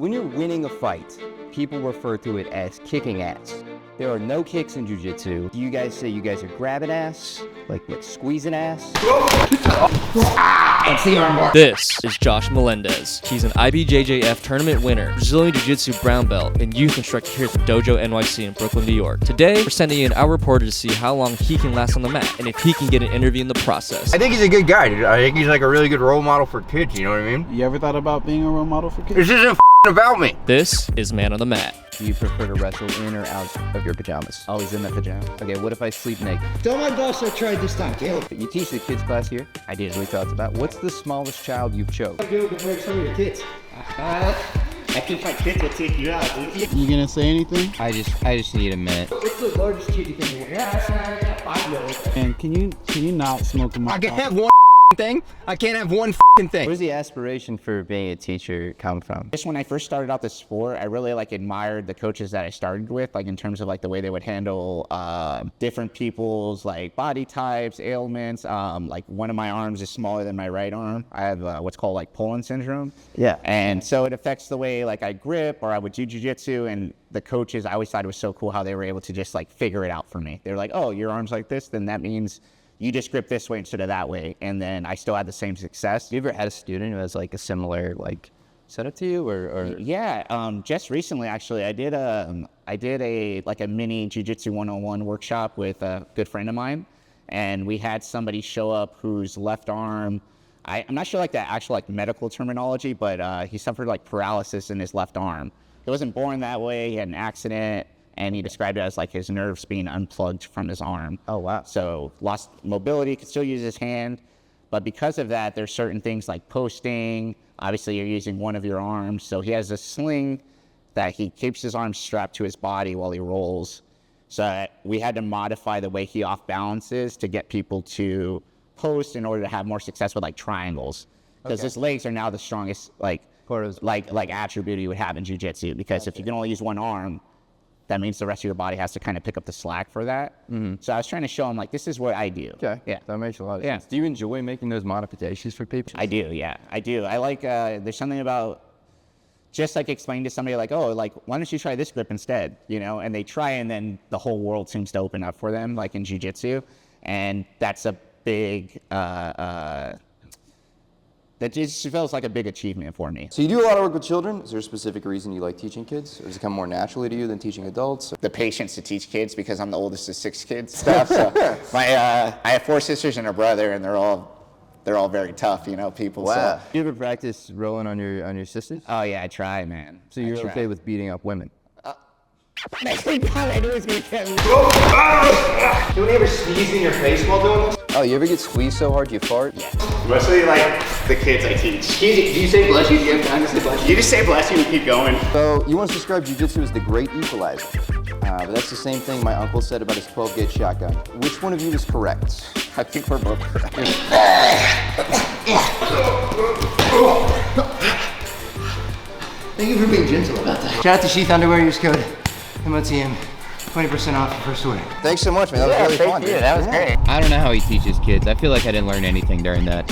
When you're winning a fight, people refer to it as kicking ass. There are no kicks in jiu-jitsu. Do you guys say you guys are grabbing ass? Like squeezing ass? That's the armbar. This is Josh Melendez. He's an IBJJF tournament winner, Brazilian Jiu Jitsu Brown belt, and youth instructor here at the Dojo NYC in Brooklyn, New York. Today, we're sending in our reporter to see how long he can last on the mat and if he can get an interview in the process. I think he's a good guy, dude. I think he's like a really good role model for kids, you know what I mean? You ever thought about being a role model for kids? This isn't about me. This is Man on the Mat. Do you prefer to wrestle in or out of your pajamas? Always in the pajamas. Okay, what if I sleep naked? Tell my boss I tried this time, Caleb. You teach the kids class here? I did. We talked about what's the smallest child you've choked? I do it to break some of your kids. I think my kids will take you out, dude. You gonna say anything? I just need a minute. What's the largest kid you can get? 5 million. And can you not smoke in my I can't car? have one thing. I can't have one thing. Where's the aspiration for being a teacher come from? Just when I first started out the sport, I really admired the coaches that I started with, in terms of the way they would handle different people's body types, ailments. One of my arms is smaller than my right arm. I have what's called Poland syndrome. Yeah. And so it affects the way I grip or I would do jiu-jitsu, and the coaches, I always thought it was so cool how they were able to just figure it out for me. They're like, oh, your arm's like this, then that means you just grip this way instead of that way, and then I still had the same success. Have you ever had a student who has a similar setup to you, or? Yeah, just recently actually, I did a mini Jiu-Jitsu 101 workshop with a good friend of mine, and we had somebody show up whose left arm, I'm not sure the actual medical terminology, but he suffered paralysis in his left arm. He wasn't born that way. He had an accident. And he described it as his nerves being unplugged from his arm. Oh, wow. So lost mobility, could still use his hand. But because of that, there's certain things like posting. Obviously, you're using one of your arms. So he has a sling that he keeps his arm strapped to his body while he rolls. So we had to modify the way he off balances to get people to post in order to have more success with triangles. Because his legs are now the strongest Part of attribute you would have in jiu-jitsu. Because if you can only use one arm, that means the rest of your body has to kind of pick up the slack for that. Mm-hmm. So I was trying to show him this is what I do. Okay. Yeah. That makes a lot of sense. Do you enjoy making those modifications for people? I do. Yeah, I do. I there's something about just explaining to somebody why don't you try this grip instead, and they try, and then the whole world seems to open up for them in jiu-jitsu. And that's a big, that just feels like a big achievement for me. So you do a lot of work with children. Is there a specific reason you like teaching kids? Or does it come more naturally to you than teaching adults? The patience to teach kids, because I'm the oldest of 6 kids. Stuff. So I have 4 sisters and a brother, and they're all very tough, people. Wow. So. You ever practice rolling on your sisters? Oh yeah, I try, man. So you're okay with beating up women? Next thing I knew was gonna get me. Do we ever sneeze in your face while doing this? Oh, you ever get squeezed so hard you fart? Yeah. Mostly the kids I teach. Do you say bless you? Do you have time to say bless you? You just say bless you and keep going. So you once described jiu-jitsu as the great equalizer. But that's the same thing my uncle said about his 12-gauge shotgun. Which one of you is correct? I think we're both correct. Thank you for being gentle about that. Shout out to Sheath Underwear, use code MOTM. 20% off your first order. Thanks so much, man. That was really fun. That was great. I don't know how he teaches kids. I feel like I didn't learn anything during that.